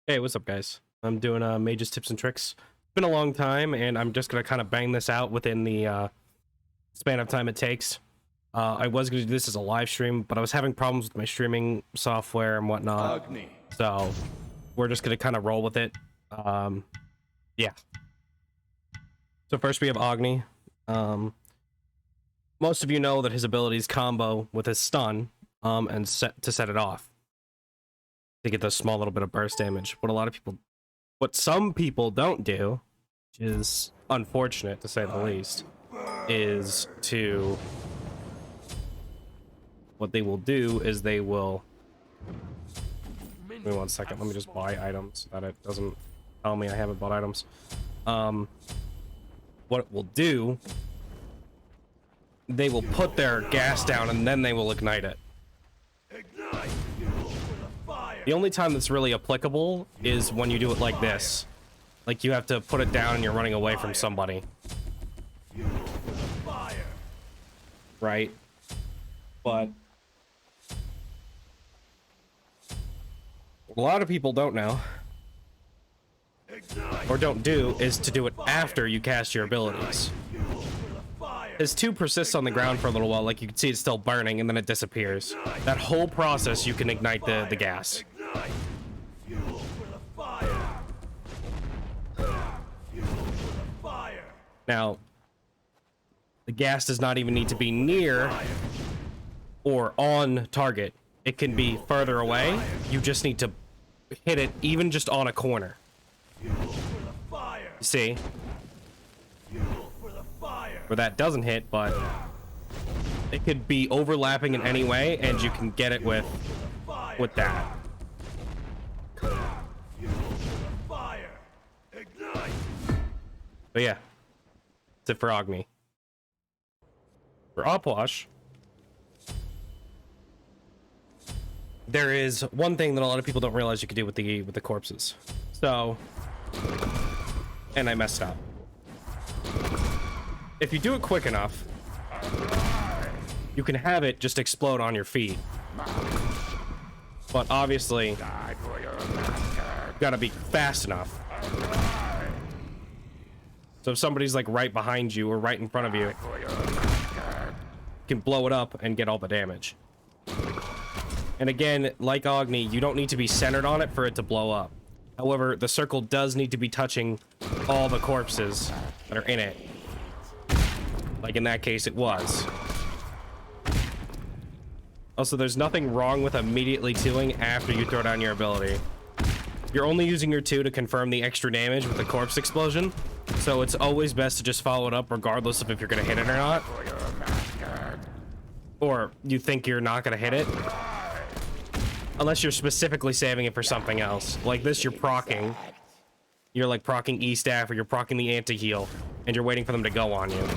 Hey, what's up, guys? I'm doing Mage's Tips and Tricks. It's been a long time, and I'm just gonna kind of bang this out within the span of time it takes. I was gonna do this as a live stream, but I was having problems with my streaming software and whatnot. Agni. So we're just gonna kind of roll with it. Yeah. So first we have Agni. Most of you know that his abilities combo with his stun, and set it off to get those small little bit of burst damage. What some people don't do, which is unfortunate to say the least, is what they will do is they will, give me 1 second, let me just buy items so that it doesn't tell me I haven't bought items. What it will do, they will put their gas down and then they will ignite it. The only time that's really applicable is when you do it like this. Like you have to put it down and you're running away from somebody. Right? But a lot of people don't know, or don't do, is to do it after you cast your abilities. His 2 persists on the ground for a little while, like you can see it's still burning, and then it disappears. That whole process, you can ignite the gas. Now, the gas does not even need to be near or on target. It can be further away. You just need to hit it even just on a corner. You see? Where that doesn't hit, but it could be overlapping in any way, and you can get it with that. But yeah, that's it for Agni. For Opwash, there is one thing that a lot of people don't realize you can do with the corpses. So, and I messed up. If you do it quick enough, you can have it just explode on your feet. But obviously, you gotta be fast enough. So if somebody's like right behind you or right in front of you, you can blow it up and get all the damage. And again, like Agni, you don't need to be centered on it for it to blow up. However, the circle does need to be touching all the corpses that are in it. Like in that case, it was. Also, there's nothing wrong with immediately 2ing after you throw down your ability. You're only using your 2 to confirm the extra damage with the corpse explosion. So it's always best to just follow it up regardless of if you're going to hit it or not. Or you think you're not going to hit it. Unless you're specifically saving it for something else. Like this, you're proccing. You're like proccing E-Staff, or you're proccing the anti-heal, and you're waiting for them to go on you.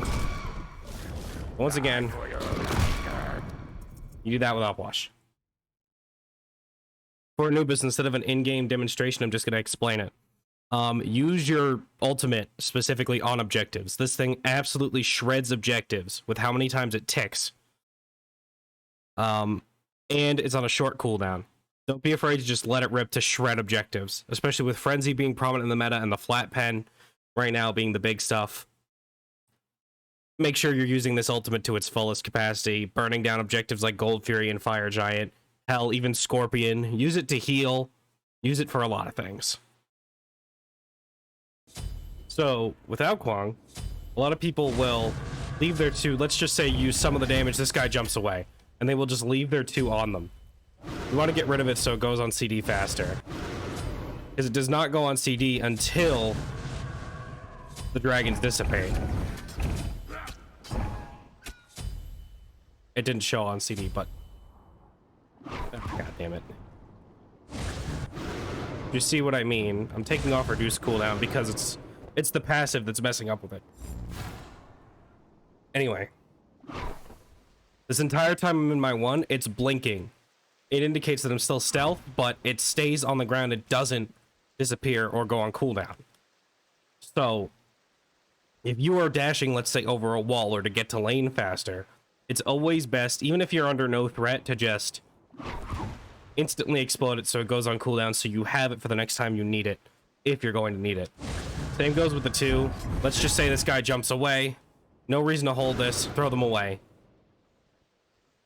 Once again, you do that with Opwash. For Anubis, instead of an in-game demonstration, I'm just going to explain it. Use your ultimate specifically on objectives. This thing absolutely shreds objectives with how many times it ticks. And it's on a short cooldown. Don't be afraid to just let it rip to shred objectives, especially with Frenzy being prominent in the meta and the flat pen right now being the big stuff. Make sure you're using this ultimate to its fullest capacity, burning down objectives like Gold Fury and Fire Giant. Hell, even Scorpion. Use it to heal. Use it for a lot of things. So, without Kaung, a lot of people will leave their 2, let's just say use some of the damage, this guy jumps away, and they will just leave their 2 on them. You want to get rid of it so it goes on CD faster. Because it does not go on CD until the dragons dissipate. It didn't show on CD, but... Oh, God damn it. You see what I mean? I'm taking off reduce cooldown because it's the passive that's messing up with it. Anyway. This entire time I'm in my 1, it's blinking. It indicates that I'm still stealth, but it stays on the ground. It doesn't disappear or go on cooldown. So, if you are dashing, let's say, over a wall or to get to lane faster, it's always best, even if you're under no threat, to just instantly explode it so it goes on cooldown, so you have it for the next time you need it, if you're going to need it. Same goes with the 2. Let's just say this guy jumps away. No reason to hold this. Throw them away.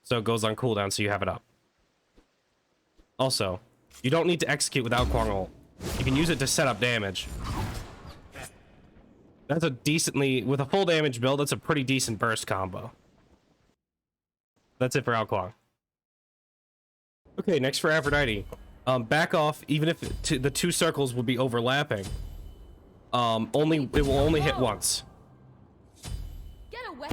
So it goes on cooldown, so you have it up. Also, you don't need to execute without Kaung ult. You can use it to set up damage. That's a decently, with a full damage build, that's a pretty decent burst combo. That's it for Kaung. Okay, next for Aphrodite. Back off, even if the 2 circles would be overlapping. It will only hit once. Get away.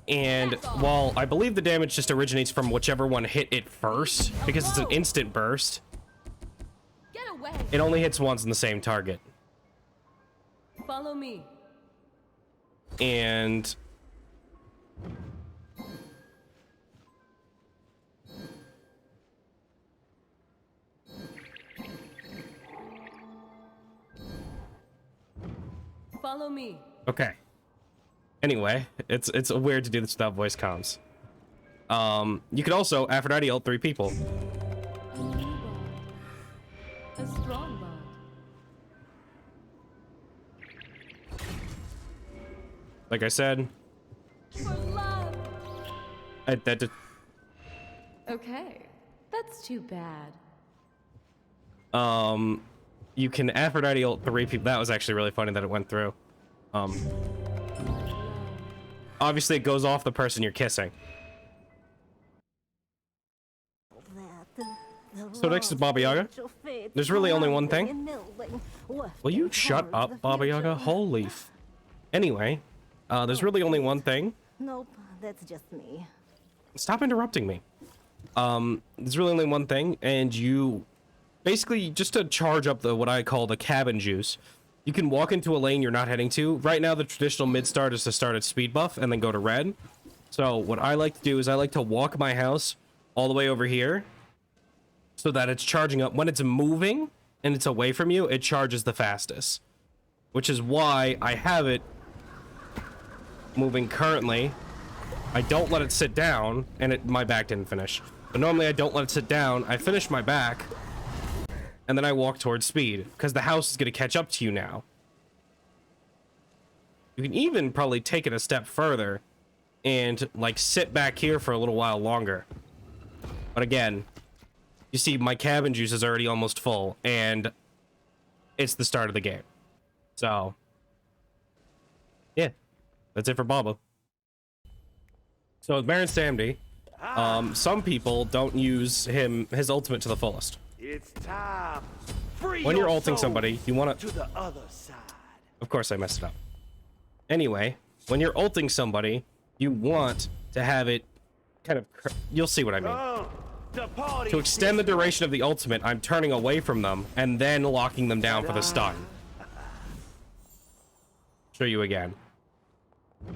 And while I believe the damage just originates from whichever one hit it first, because it's an instant burst, Get away. it only hits once on the same target. Follow me. And Follow me. okay. Anyway, it's weird to do this without voice comms. You could also Aphrodite ult 3 people. A new bond. A strong bond. Like I said, For love. Okay. That's too bad. You can Aphrodite ult 3 people. That was actually really funny that it went through. Obviously, it goes off the person you're kissing. So next is Baba Yaga. There's really only one thing. Will you shut up, Baba Yaga? Holy Anyway, there's really only one thing. Nope, that's just me. Stop interrupting me. There's really only one thing, and you... Basically, just to charge up what I call the cabin juice, you can walk into a lane you're not heading to. Right now, the traditional mid-start is to start at speed buff and then go to red. So what I like to do is I like to walk my house all the way over here so that it's charging up. When it's moving and it's away from you, it charges the fastest. Which is why I have it moving currently. I don't let it sit down, and my back didn't finish. But normally I don't let it sit down. I finish my back, and then I walk towards speed, because the house is going to catch up to you now. You can even probably take it a step further and, like, sit back here for a little while longer. But again, you see my cabin juice is already almost full, and it's the start of the game. So, yeah, that's it for Baba. So with Baron Samedi, some people don't use his ultimate to the fullest. It's time. Free When you're your ulting somebody, you want to the other side. Of course I messed it up. Anyway, when you're ulting somebody, you want to have it kind of... You'll see what I mean. To extend the duration of the ultimate, I'm turning away from them and then locking them down for the stun. Show you again.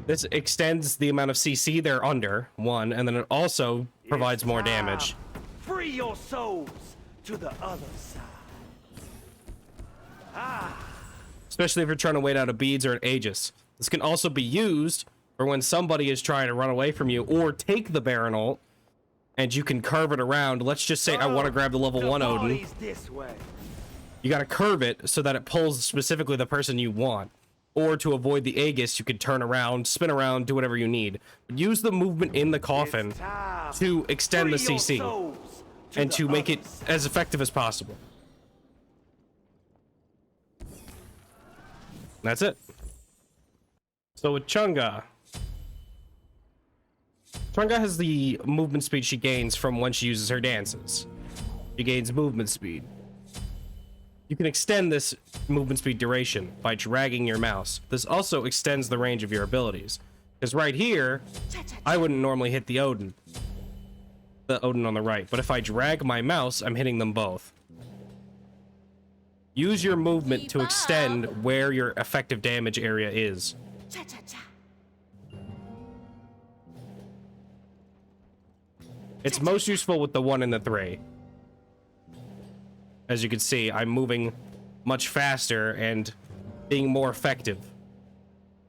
This extends the amount of CC they're under, one, and then it also provides more damage. Free your souls to the other side. Especially if you're trying to wait out a beads or an Aegis. This can also be used for when somebody is trying to run away from you or take the Baron ult, and you can curve it around. Let's just say I want to grab the level 1 Odin. This way. You got to curve it so that it pulls specifically the person you want. Or to avoid the Aegis, you could turn around, spin around, do whatever you need. But use the movement in the coffin to extend the CC and to make it as effective as possible. That's it. So with Chang'e has the movement speed she gains from when she uses her dances. She gains movement speed. You can extend this movement speed duration by dragging your mouse. This also extends the range of your abilities. Because right here, I wouldn't normally hit the Odin on the right. But if I drag my mouse, I'm hitting them both. Use your movement to extend where your effective damage area is. It's most useful with the 1 and the 3. As you can see, I'm moving much faster and being more effective.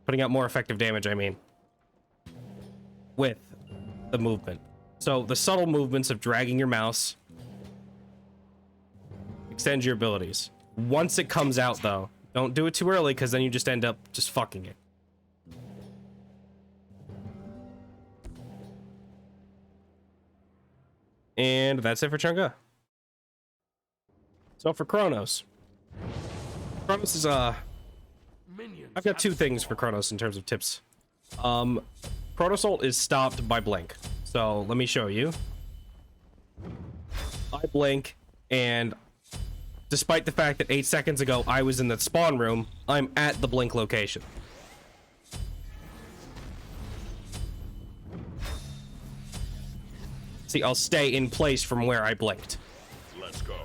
Putting out more effective damage, I mean. With the movement. So the subtle movements of dragging your mouse extend your abilities. Once it comes out, though, don't do it too early, because then you just end up just fucking it. And that's it for Chang'e. So for Chronos. Chronos is, I've got two things for Chronos in terms of tips. Chronos ult is stopped by blink. So let me show you. I blink, and despite the fact that 8 seconds ago I was in the spawn room, I'm at the blink location. See, I'll stay in place from where I blinked. Let's go.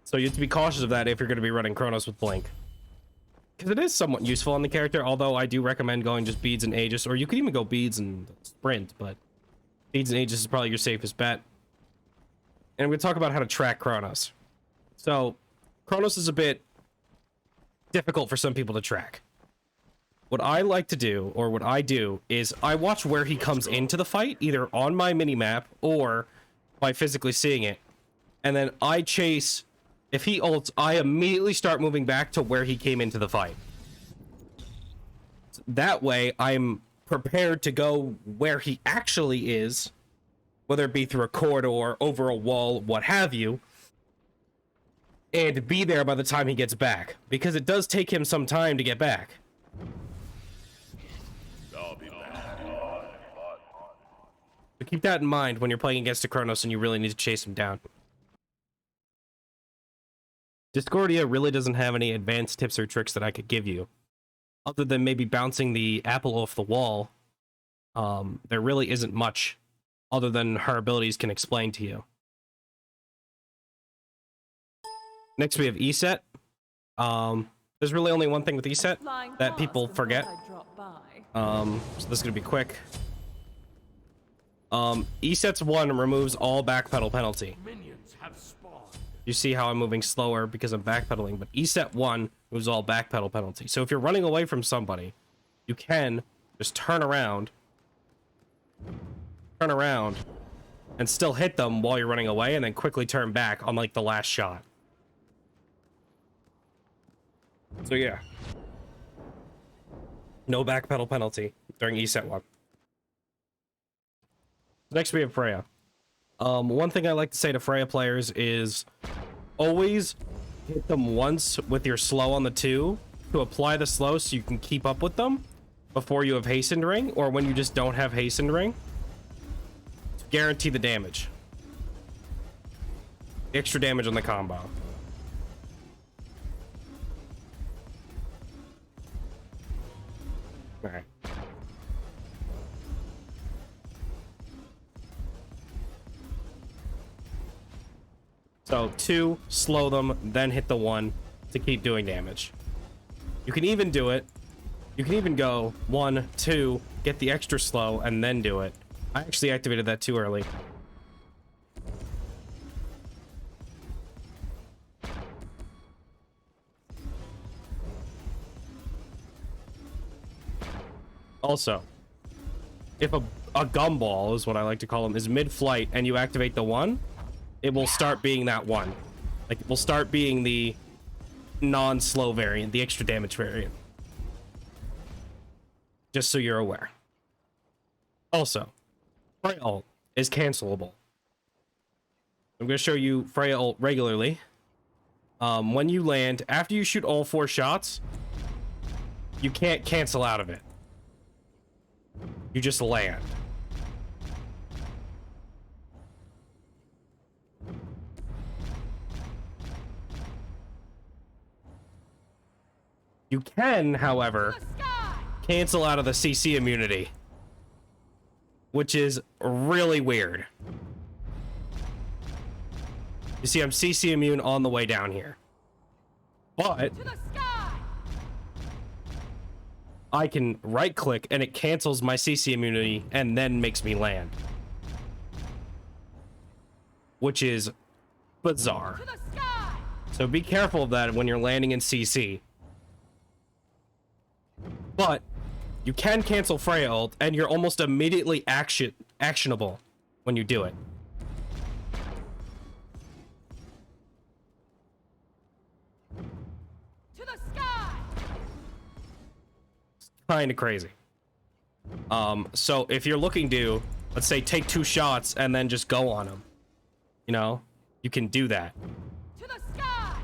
So you have to be cautious of that if you're going to be running Chronos with blink. Because it is somewhat useful on the character, although I do recommend going just beads and Aegis, or you could even go beads and sprint, but beads and Aegis is probably your safest bet. And we're going to talk about how to track Chronos. So, Chronos is a bit difficult for some people to track. What I like to do, or what I do, is I watch where he comes into the fight, either on my minimap or by physically seeing it. And then I chase. If he ults, I immediately start moving back to where he came into the fight. That way, I'm prepared to go where he actually is, whether it be through a corridor, over a wall, what have you, and be there by the time he gets back, because it does take him some time to get back. I'll be back. So keep that in mind when you're playing against a Chronos and you really need to chase him down. Discordia really doesn't have any advanced tips or tricks that I could give you, other than maybe bouncing the apple off the wall. There really isn't much other than her abilities can explain to you. Next we have Eset. There's really only one thing with Eset that people forget. So this is gonna be quick. Eset's 1 removes all backpedal penalty. Minions have spawned. You see how I'm moving slower because I'm backpedaling, but Eset 1 moves all backpedal penalty. So if you're running away from somebody, you can just turn around, and still hit them while you're running away, and then quickly turn back on like the last shot. So yeah, no backpedal penalty during Eset 1. Next we have Freya. One thing I like to say to Freya players is always hit them once with your slow on the 2 to apply the slow so you can keep up with them before you have hastened ring, or when you just don't have hastened ring, to guarantee the damage. Extra damage on the combo. Alright. So 2, slow them, then hit the 1 to keep doing damage. You can even do it. You can even go 1, 2, get the extra slow, and then do it. I actually activated that too early. Also, if a gumball, is what I like to call them, is mid-flight and you activate the 1, it will start being that 1. Like, it will start being the non-slow variant, the extra damage variant. Just so you're aware. Also, Freya ult is cancelable. I'm going to show you Freya ult regularly. When you land, after you shoot all 4 shots, you can't cancel out of it. You just land. You can, however, cancel out of the CC immunity, which is really weird. You see, I'm CC immune on the way down here, but I can right click and it cancels my CC immunity and then makes me land, which is bizarre. So be careful of that when you're landing in CC. But You can cancel Freya ult, and you're almost immediately actionable when you do it. To the sky! It's kind of crazy. So if you're looking to, let's say, take 2 shots and then just go on them, you know, you can do that. To the sky!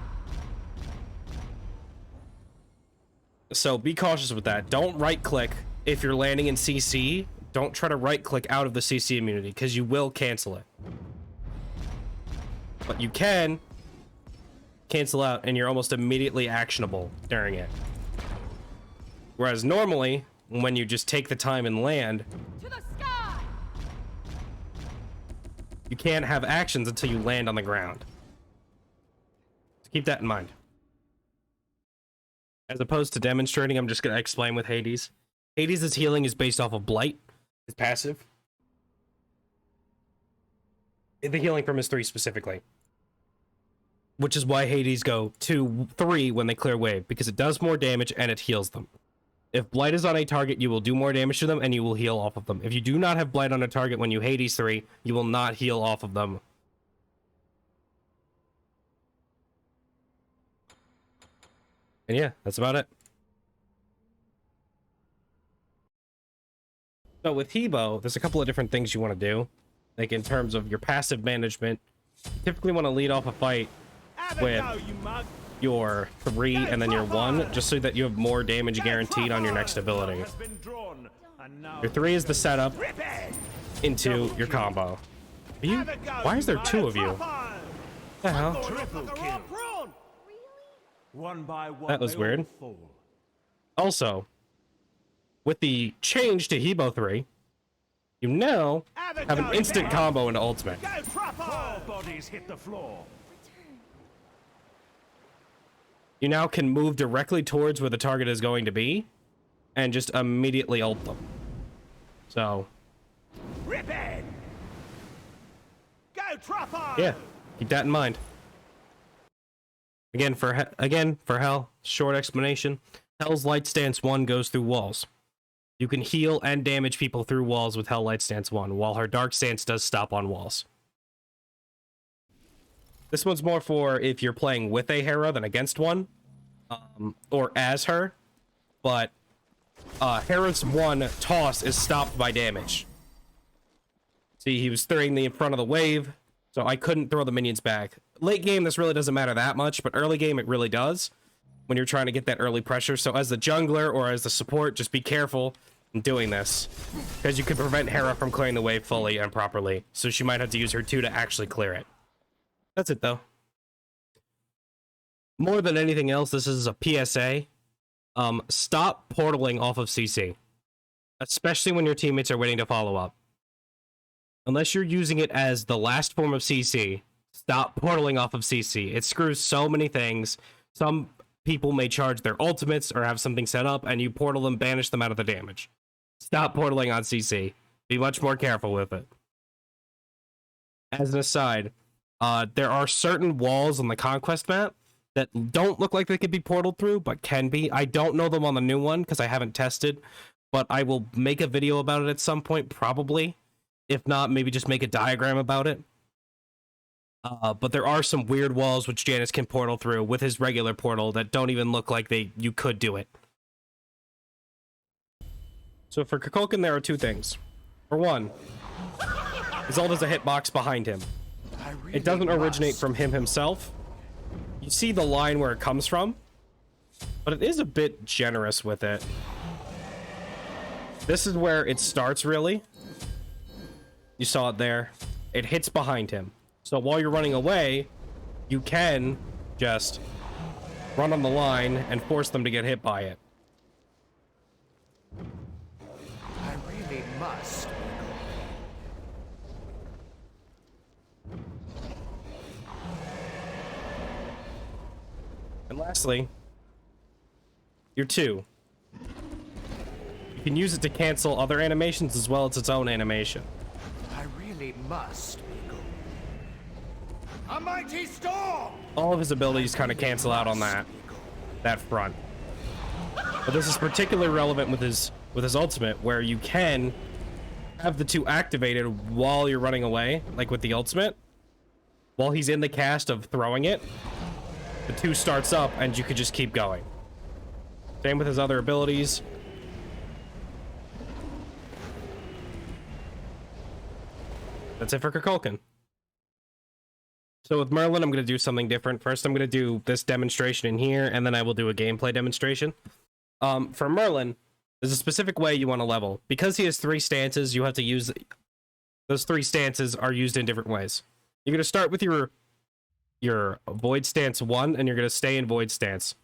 So be cautious with that. Don't right click if you're landing in CC. Don't try to right click out of the CC immunity because you will cancel it. But you can cancel out and you're almost immediately actionable during it. Whereas normally, when you just take the time and land, To the sky! you can't have actions until you land on the ground. So keep that in mind. As opposed to demonstrating, I'm just going to explain with Hades. Hades' healing is based off of Blight, his passive. The healing from his 3 specifically. Which is why Hades go 2, 3 when they clear wave, because it does more damage and it heals them. If Blight is on a target, you will do more damage to them and you will heal off of them. If you do not have Blight on a target when you Hades 3, you will not heal off of them. And yeah, that's about it. So with Hebo, there's a couple of different things you want to do. Like in terms of your passive management, you typically want to lead off a fight with your 3 and then your 1, just so that you have more damage guaranteed on your next ability. Your 3 is the setup into your combo. Why is there 2 of you? What the hell? That was weird. Also, with the change to Hebo 3, you now have an instant combo into ultimate. Bodies hit the floor. You now can move directly towards where the target is going to be and just immediately ult them. So, Rip it! Go Truffle! yeah, keep that in mind. Again, for Hell, short explanation. Hell's Light Stance 1 goes through walls. You can heal and damage people through walls with Hell Light Stance 1, while her Dark Stance does stop on walls. This one's more for if you're playing with a Hera than against one, or as her, but Hera's 1 toss is stopped by damage. See, he was throwing me in front of the wave, so I couldn't throw the minions back. Late game, this really doesn't matter that much, but early game, it really does when you're trying to get that early pressure. So as the jungler or as the support, just be careful in doing this, because you could prevent Hera from clearing the wave fully and properly, so she might have to use her 2 to actually clear it. That's it, though. More than anything else, this is a PSA. Stop portaling off of CC, especially when your teammates are waiting to follow up. Unless you're using it as the last form of CC, stop portaling off of CC. It screws so many things. Some people may charge their ultimates or have something set up, and you portal them, banish them out of the damage. Stop portaling on CC. Be much more careful with it. As an aside, there are certain walls on the Conquest map that don't look like they could be portaled through, but can be. I don't know them on the new one because I haven't tested, but I will make a video about it at some point, probably. If not, maybe just make a diagram about it. But there are some weird walls which Janus can portal through with his regular portal that don't even look like you could do it. So for Kukulkan, there are 2 things. For one, his ult is a hitbox behind him. It doesn't originate from him himself. You see the line where it comes from, but it is a bit generous with it. This is where it starts, really. You saw it there. It hits behind him. So while you're running away, you can just run on the line and force them to get hit by it. I really must. And lastly, your 2. You can use it to cancel other animations as well as its own animation. I really must. A mighty storm! All of his abilities kind of cancel out on that front. But this is particularly relevant with his with his ultimate, where you can have the two activated while you're running away, like with the ultimate. While he's in the cast of throwing it, the two starts up and you could just keep going. Same with his other abilities. That's it for Kukulkan. So with Merlin, I'm going to do something different. First, I'm going to do this demonstration in here, and then I will do a gameplay demonstration. For Merlin, there's a specific way you want to level. Because he has 3 stances, you have to use... Those 3 stances are used in different ways. You're going to start with your Void Stance 1, and you're going to stay in Void Stance.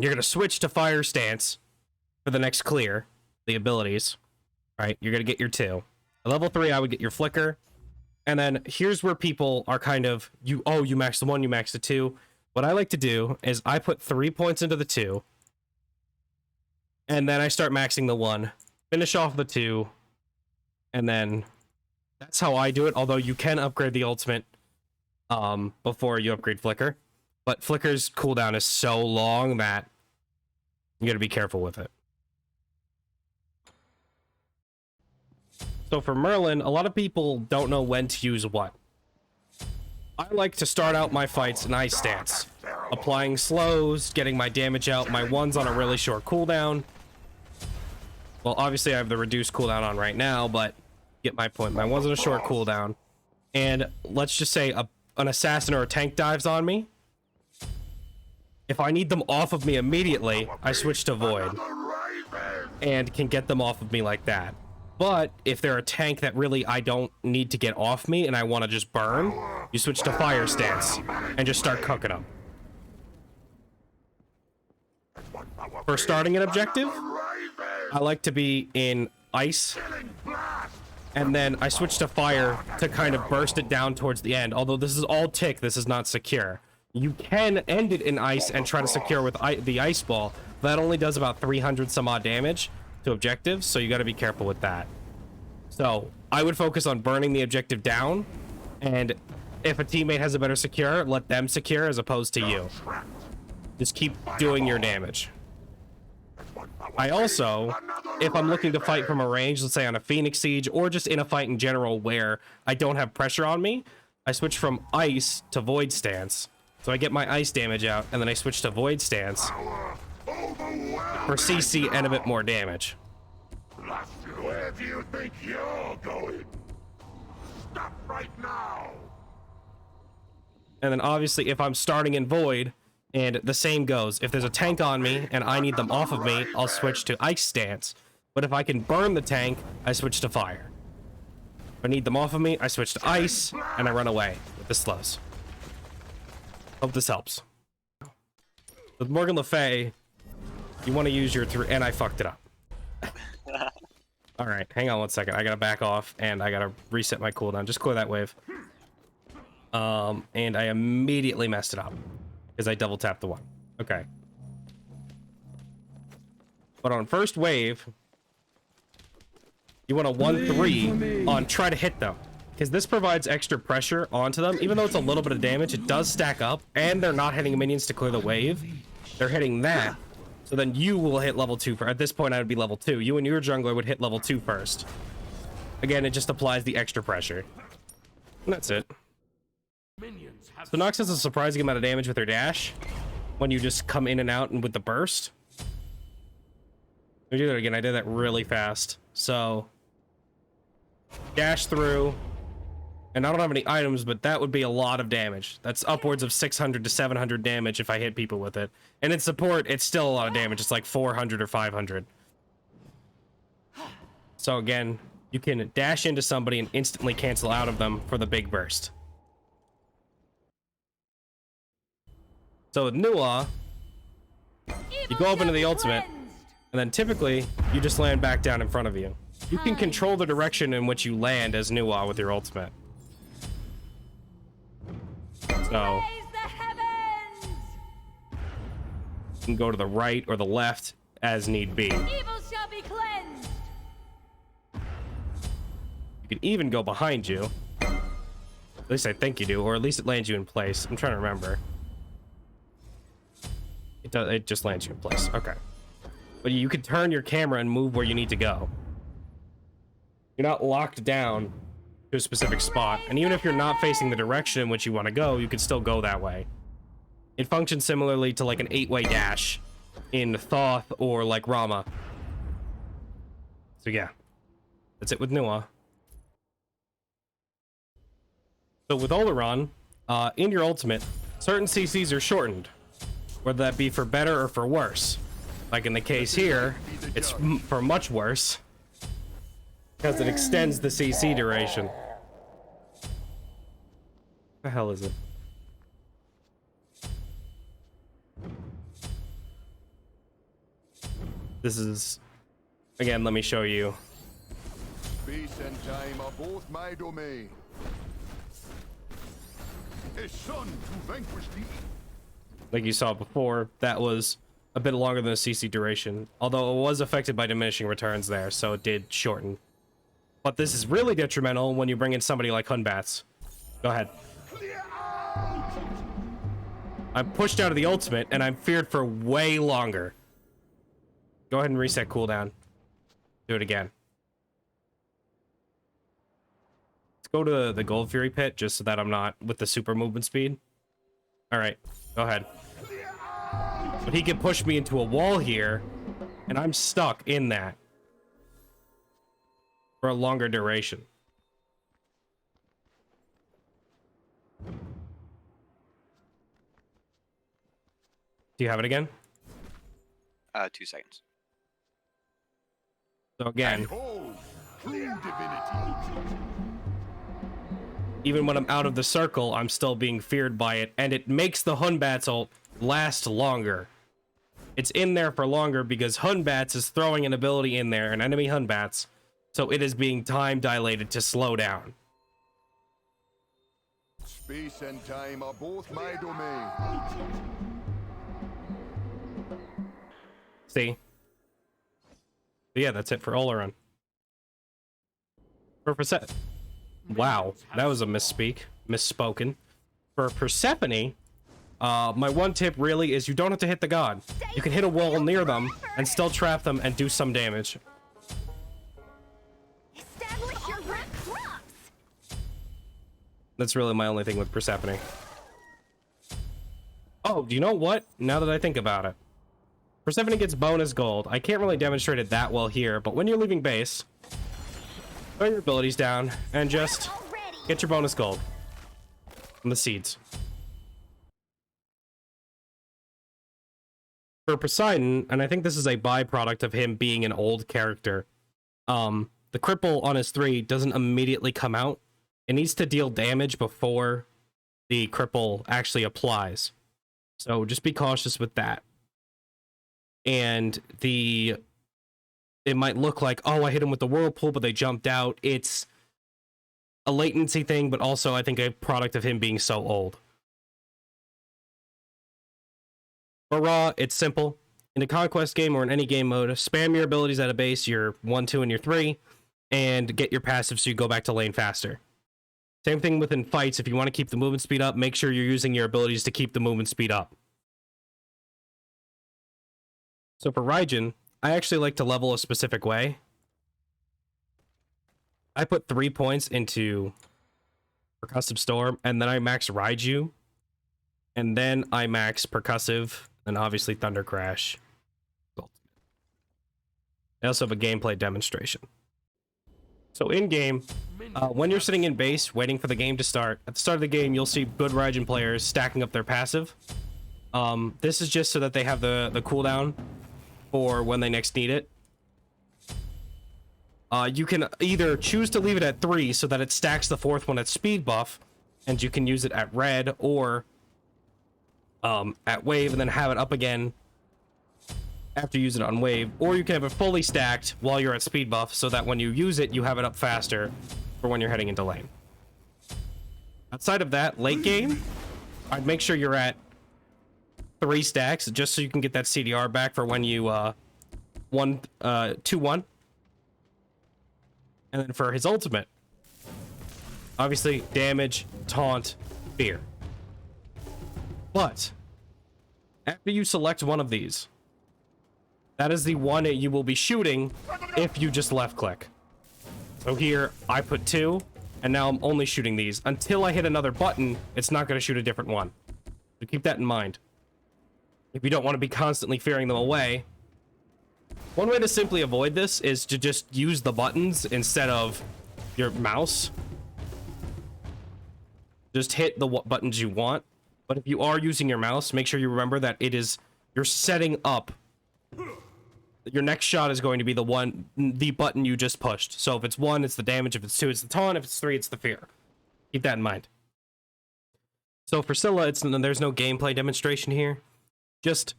You're going to switch to Fire Stance for the next clear, the abilities. Right? You're going to get your 2. At level 3, I would get your Flicker. And then here's where people are kind of, you max the 1, you max the 2. What I like to do is I put 3 points into the 2. And then I start maxing the 1. Finish off the 2. And then that's how I do it. Although you can upgrade the ultimate before you upgrade Flicker. But Flicker's cooldown is so long that you gotta be careful with it. So for Merlin, a lot of people don't know when to use what. I like to start out my fights in Ice Stance. Applying slows, getting my damage out, my 1's on a really short cooldown. Well, obviously I have the reduced cooldown on right now, but get my point. My 1's on a short cooldown. And let's just say an assassin or a tank dives on me. If I need them off of me immediately, I switch to Void. And can get them off of me like that. But if they're a tank that really I don't need to get off me and I want to just burn, you switch to Fire Stance and just start cooking them. For starting an objective, I like to be in Ice, and then I switch to Fire to kind of burst it down towards the end. Although this is all tick, this is not secure. You can end it in Ice and try to secure with the Ice Ball. That only does about 300 some odd damage to objectives, so you got to be careful with that. So I would focus on burning the objective down, and if a teammate has a better secure, let them secure as opposed to you. Just keep doing your damage. I also, if I'm looking to fight from a range, let's say on a Phoenix Siege, or just in a fight in general where I don't have pressure on me, I switch from Ice to Void Stance. So I get my Ice damage out, and then I switch to Void Stance for CC and a bit more damage. Where do you think you're going? Stop right now! And then obviously if I'm starting in Void, and the same goes, if there's a tank on me and I need them off of me, I'll switch to Ice Stance. But if I can burn the tank, I switch to Fire. If I need them off of me, I switch to Ice, and I run away with the slows. Hope this helps. With Morgan Le Fay, you want to use your 3, and I fucked it up. All right, hang on 1 second. I gotta back off, and I gotta reset my cooldown. Just clear that wave. And I immediately messed it up because I double tapped the 1. Okay. But on first wave, you want to 1-3 on try to hit them, because this provides extra pressure onto them. Even though it's a little bit of damage, it does stack up, and they're not hitting minions to clear the wave. They're hitting that. So then you will hit level 2. At this point, I would be level 2. You and your jungler would hit level 2 first. Again, it just applies the extra pressure. And that's it. So Nox has a surprising amount of damage with her dash when you just come in and out and with the burst. Let me do that again. I did that really fast. So dash through, and I don't have any items, but that would be a lot of damage. That's upwards of 600 to 700 damage if I hit people with it. And in support, it's still a lot of damage. It's like 400 or 500. So again, you can dash into somebody and instantly cancel out of them for the big burst. So with Nuwa, you go up into the ultimate, and then typically you just land back down in front of you. You can control the direction in which you land as Nuwa with your ultimate. So you can go to the right or the left as need be. Evil shall be cleansed. You can even go behind you. At least I think you do, or at least it lands you in place. I'm trying to remember. It just lands you in place. Okay. but you can turn your camera and move where you need to go. You're not locked down to a specific spot, and even if you're not facing the direction in which you want to go, you can still go that way. It functions similarly to like an 8-way dash in Thoth or like Rama. So yeah, that's it with Nua. So with Olorun, in your ultimate, certain CCs are shortened, whether that be for better or for worse. Like in the case here, it's for much worse, because it extends the CC duration. What the hell is it? This is, again, let me show you. Space and time are both my domain. A son to vanquish thee. Like you saw before, that was a bit longer than the CC duration, although it was affected by diminishing returns there, so it did shorten. But this is really detrimental when you bring in somebody like Hunbats. Go ahead. I'm pushed out of the ultimate, and I'm feared for way longer. Go ahead and reset cooldown. Do it again. Let's go to the Gold Fury pit, just so that I'm not with the super movement speed. Alright, go ahead. But he can push me into a wall here, and I'm stuck in that for a longer duration. Do you have it again? 2 seconds. So again, Behold, true divinity. even when I'm out of the circle, I'm still being feared by it, and it makes the Hunbats ult last longer. It's in there for longer because Hunbats is throwing an ability in there, an enemy Hunbats, so it is being time dilated to slow down. Space and time are both my domain. See? But yeah, that's it for Olorun. For Persephone. Wow, that was a misspoken. For Persephone, my one tip really is you don't have to hit the god. You can hit a wall near them and still trap them and do some damage. Establish your crops. That's really my only thing with Persephone. Oh, do you know what? Now that I think about it. Persephone gets bonus gold. I can't really demonstrate it that well here, but when you're leaving base, throw your abilities down and just get your bonus gold from the seeds. For Poseidon, and I think this is a byproduct of him being an old character, the cripple on his 3 doesn't immediately come out. It needs to deal damage before the cripple actually applies. So just be cautious with that. And it might look like, oh, I hit him with the whirlpool, but they jumped out. It's a latency thing, but also I think a product of him being so old. For Raw, it's simple. In a conquest game or in any game mode, spam your abilities at a base, your 1, 2, and your 3, and get your passive so you go back to lane faster. Same thing within fights. If you want to keep the movement speed up, make sure you're using your abilities to keep the movement speed up. So for Raijin, I actually like to level a specific way. I put 3 points into Percussive Storm, and then I max Raiju, and then I max Percussive, and obviously Thunder Crash. I also have a gameplay demonstration. So in game, when you're sitting in base waiting for the game to start, at the start of the game you'll see good Raijin players stacking up their passive. This is just so that they have the cooldown for when they next need it. You can either choose to leave it at 3 so that it stacks the 4th one at speed buff, and you can use it at red or at wave and then have it up again after you use it on wave, or you can have it fully stacked while you're at speed buff so that when you use it, you have it up faster for when you're heading into lane. Outside of that, late game, I'd make sure you're at 3 stacks just so you can get that CDR back for when you 2-1. And then for his ultimate, obviously damage, taunt, fear. But after you select one of these, That is the one that you will be shooting if you just left click. So here, I put 2, and now I'm only shooting these. Until I hit another button, it's not going to shoot a different one. So keep that in mind. If you don't want to be constantly fearing them away, one way to simply avoid this is to just use the buttons instead of your mouse. Just hit the buttons you want. But if you are using your mouse, make sure you remember that you're setting up. Your next shot is going to be the button you just pushed. So if it's 1, it's the damage. If it's 2, it's the taunt. If it's 3, it's the fear. Keep that in mind. So for Scylla, there's no gameplay demonstration here. Just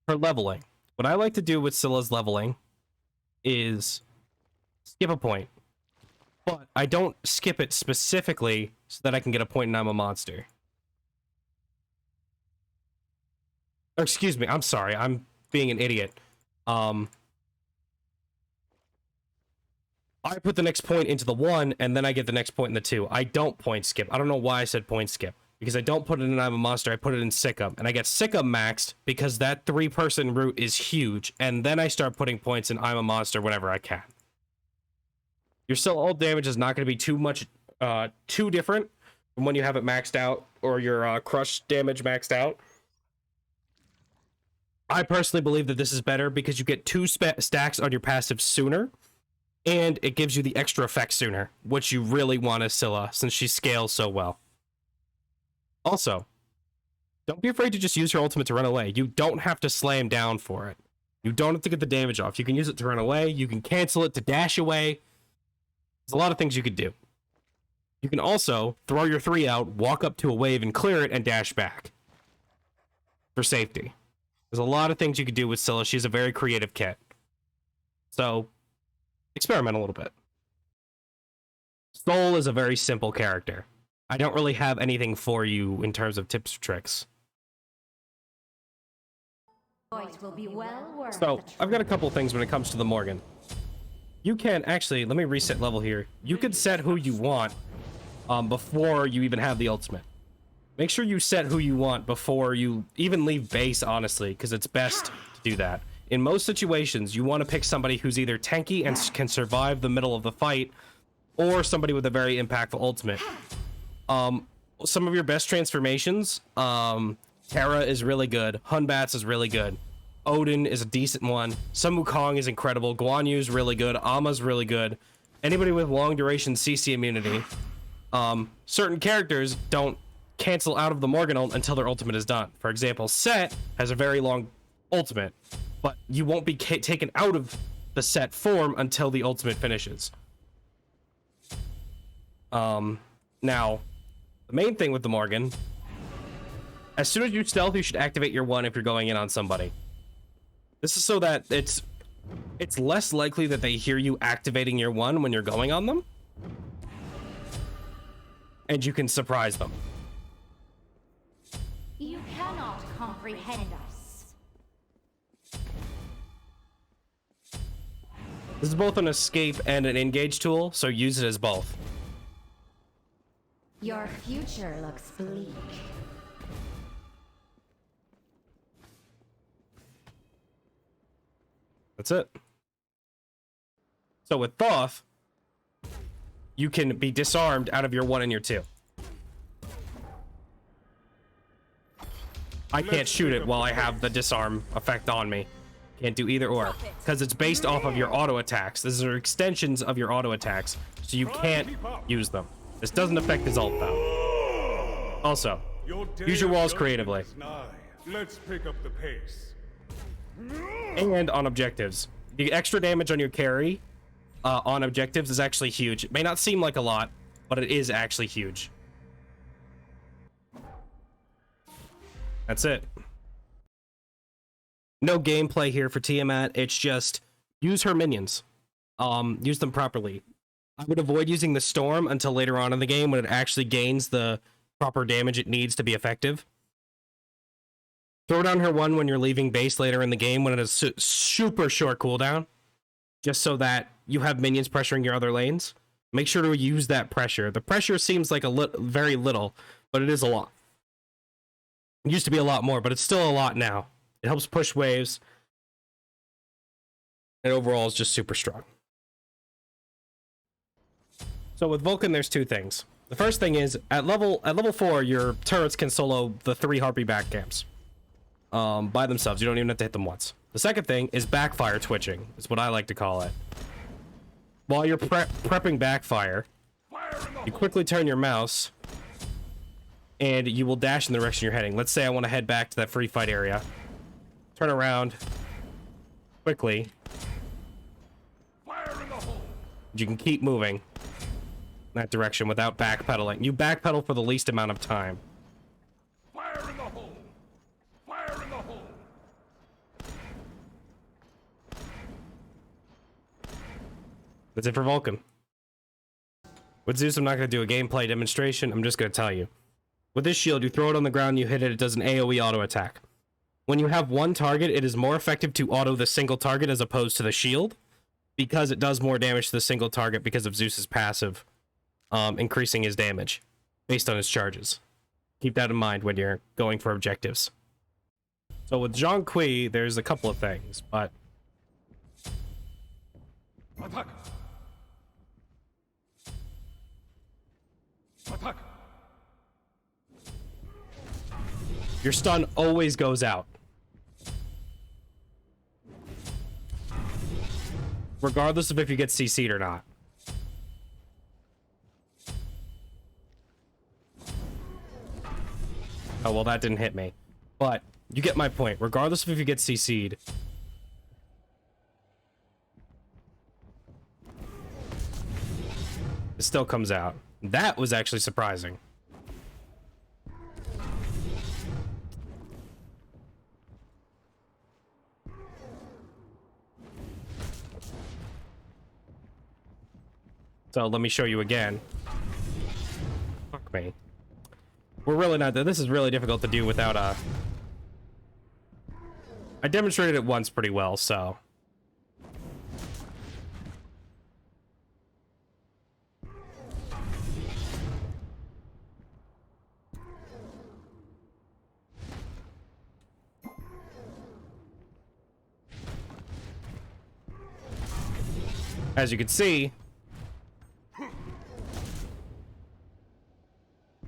her leveling. What I like to do with Scylla's leveling is skip a point. But I don't skip it specifically so that I can get a point and I'm a monster. Or excuse me, I'm sorry. I'm being an idiot. I put the next point into the 1, and then I get the next point in the 2. I don't point skip. I don't know why I said point skip. Because I don't put it in I'm a monster, I put it in Sikkim. And I get Sikkim maxed because that 3-person route is huge. And then I start putting points in I'm a monster whenever I can. Your Scylla ult damage is not going to be too different from when you have it maxed out, or your crush damage maxed out. I personally believe that this is better because you get 2 stacks on your passive sooner, and it gives you the extra effect sooner, which you really want as Scylla, since she scales so well. Also, don't be afraid to just use your ultimate to run away. You don't have to slam down for it. You don't have to get the damage off. You can use it to run away. You can cancel it to dash away. There's a lot of things you could do. You can also throw your 3 out, walk up to a wave and clear it, and dash back for safety. There's a lot of things you could do with Scylla. She's a very creative kit. So, experiment a little bit. Soul is a very simple character. I don't really have anything for you in terms of tips or tricks. It will be well worth So, the I've got a couple things when it comes to the Morrigan. You can actually, let me reset level here. You can set who you want before you even have the ultimate. Make sure you set who you want before you even leave base, honestly, because it's best to do that. In most situations, you want to pick somebody who's either tanky and can survive the middle of the fight, or somebody with a very impactful ultimate. Some of your best transformations, Hera is really good, Hunbats is really good, Odin is a decent one, Sun Wukong is incredible, Guan Yu is really good, Amma's really good, anybody with long duration CC immunity. Certain characters don't cancel out of the Morrigan ult until their ultimate is done. For example, Set has a very long ultimate, but you won't be taken out of the Set form until the ultimate finishes. Now, the main thing with the Morrigan, as soon as you stealth, you should activate your 1 if you're going in on somebody. This is so that it's less likely that they hear you activating your 1 when you're going on them, and you can surprise them. You cannot comprehend us. This is both an escape and an engage tool, so use it as both. Your future looks bleak. That's it. So with Thoth, you can be disarmed out of your 1 and your 2. I can't shoot it while I have the disarm effect on me. Can't do either or, because it's based off of your auto attacks. These are extensions of your auto attacks, so you can't use them. This doesn't affect his ult though. Also, use your walls creatively. Let's pick up the pace. And on objectives. The extra damage on your carry on objectives is actually huge. It may not seem like a lot, but it is actually huge. That's it. No gameplay here for Tiamat. It's just use her minions. Use them properly. I would avoid using the storm until later on in the game when it actually gains the proper damage it needs to be effective. Throw down her 1 when you're leaving base later in the game when it has super short cooldown, just so that you have minions pressuring your other lanes. Make sure to use that pressure. The pressure seems like very little, but it is a lot. It used to be a lot more, but it's still a lot now. It helps push waves. And overall is just super strong. So with Vulcan, there's two things. The first thing is at level 4, your turrets can solo the 3 Harpy back camps by themselves. You don't even have to hit them once. The second thing is backfire twitching, is what I like to call it. While you're prepping backfire, you quickly turn your mouse and you will dash in the direction you're heading. Let's say I want to head back to that free fight area. Turn around quickly. You can keep moving in that direction without backpedaling. You backpedal for the least amount of time. Fire in the hole! Fire in the hole! That's it for Vulcan. With Zeus, I'm not going to do a gameplay demonstration. I'm just going to tell you. With this shield, you throw it on the ground, you hit it, it does an AoE auto attack. When you have one target, it is more effective to auto the single target as opposed to the shield, because it does more damage to the single target because of Zeus's passive, increasing his damage based on his charges. Keep that in mind when you're going for objectives. So with Zhong Kui, there's a couple of things, but Attack! Attack! your stun always goes out. Regardless of if you get CC'd or not. Oh, well, that didn't hit me. But you get my point. Regardless of if you get CC'd. It still comes out. That was actually surprising. So let me show you again. Fuck me. We're really not. This is really difficult to do without a. I demonstrated it once pretty well, so. As you can see,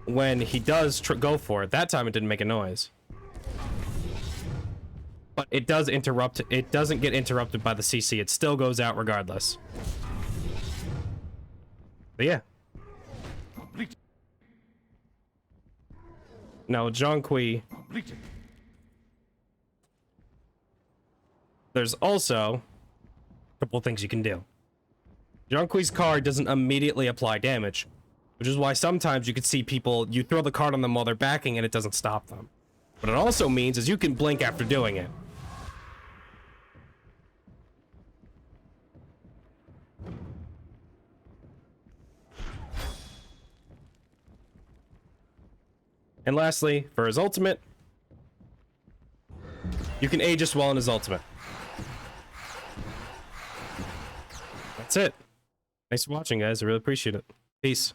when he does go for it, that time it didn't make a noise. But it does interrupt. It doesn't get interrupted by the CC. It still goes out regardless. But yeah. Now, Zhong Kui. There's also a couple of things you can do. Zhong Kui's card doesn't immediately apply damage, which is why sometimes you can see people, you throw the card on them while they're backing and it doesn't stop them. What it also means is you can blink after doing it. And lastly, for his ultimate, you can Aegis while in his ultimate. That's it. Thanks for watching, guys. I really appreciate it. Peace.